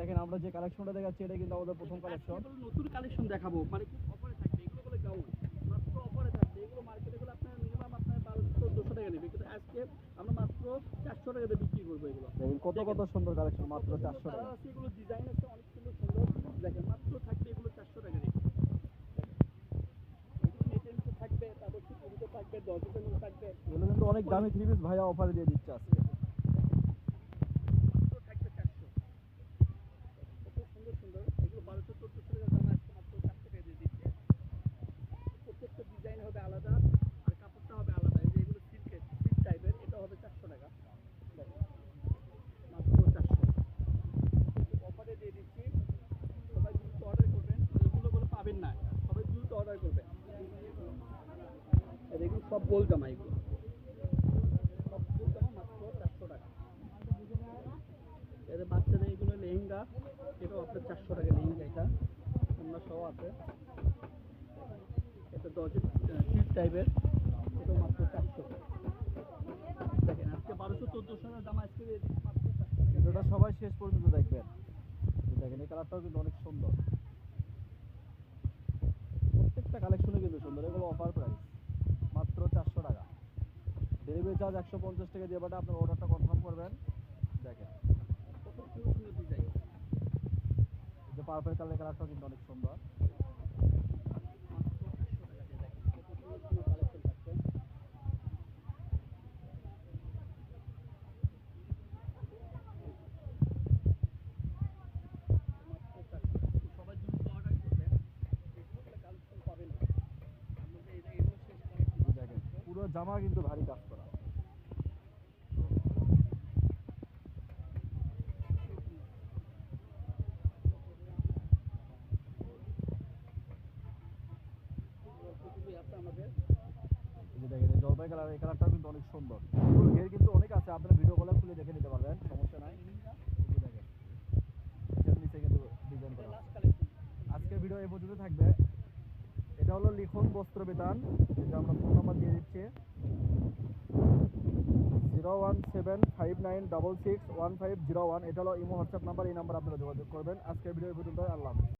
দেখেন আমরা যে কালেকশনটা দেখাচ্ছি এটা কিন্তু আমাদের প্রথম কালেকশন। নতুন কালেকশন দেখাবো, মানে খুব অফারে থাকবে, এগুলো বলে গাউন মাত্র অফারে থাকবে। এগুলো মার্কেটে গুলো আপনার মিনিমাম আপনার 1200-1400 টাকা নেবে, কিন্তু আজকে আমরা মাত্র 400 টাকা দিয়ে বিক্রি করবো এগুলো। দেখেন কত কত সুন্দর কালেকশন, মাত্র 400 টাকা। আছে, এগুলো ডিজাইন আছে অনেক সুন্দর সুন্দর। দেখেন মাত্র থাকবে এগুলো 400 টাকা রেট। এগুলো নেটের নিচে থাকবে, তারপর সুতির থাকবে, দর্জনের নিচে থাকবে। এগুলো কিন্তু অনেক দামি থ্রি পিস ভাইয়া অফারে দিয়ে দিচ্ছে আজকে। থাকবে 400। কত সুন্দর সুন্দর এগুলো 1200-1400 টাকা দাম, আজকে মাত্র 400 টাকা দিয়ে দিচ্ছে। প্রত্যেকটা ডিজাইন হবে আলাদা আর কাপড়টা হবে আলাদা। এই যে এগুলো সিল্ক টাইপের, এটা হবে 400 টাকা। দেখেন মাত্র 400 অফারে দিয়ে দিচ্ছি। সবাই দ্রুত অর্ডার করবেন, এগুলো বলে পাবেন না, সবাই দ্রুত অর্ডার করবেন। আর এগুলো সব গোল জামা, এগুলো সব গোল জামা মাত্র 400 টাকা। এদের বাচ্চাদের এগুলো লেহেঙ্গা, এটাও আপনার 400 টাকা লেহেঙ্গা। এটা অন্য সহ আছে, এটা দর্জের সিল্ক টাইপের, এটাও মাত্র 400। দেখেন আজকে 1200-1400 টাকা দাম, আজকে মাত্র 400 টাকা। ভিডিওটা সবাই শেষ পর্যন্ত দেখবেন। দেখেন এই কালারটাও কিন্তু অনেক সুন্দর, প্রত্যেকটা কালেকশনে কিন্তু সুন্দর। এগুলো অফার প্রাইস মাত্র 400 টাকা। ডেলিভারি চার্জ 150 টাকা দিয়ে বাটে আপনার অর্ডারটা কনফার্ম করবেন। দেখেন কত সুন্দর সুন্দর ডিজাইন। এই যে পার্পল কালার কালারটাও কিন্তু অনেক সুন্দর। দেখেন পুরো জামা কিন্তু ভারী কাজ করা। এই যে দেখেন জলপাই কালার, এই কালারটাও কিন্তু অনেক সুন্দর। এর কিন্তু অনেক আছে, আপনারা ভিডিও কলে খুলে দেখে নিতে পারবেন, সমস্যা নাই। এই যে দেখেন এটার নিচে কিন্তু ডিজাইন করা। আজকের ভিডিও এই পর্যন্ত থাকবে। এটা হলো লিখন বস্ত্র বিতান, যেটা আমরা ফোন নাম্বার দিয়ে দিচ্ছি 01759661501। এটা হলো ইমো হোয়াটসঅ্যাপ নাম্বার, এই নাম্বার আপনারা যোগাযোগ করবেন। আজকের ভিডিও এই পর্যন্ত, আল্লাহ হাফেজ।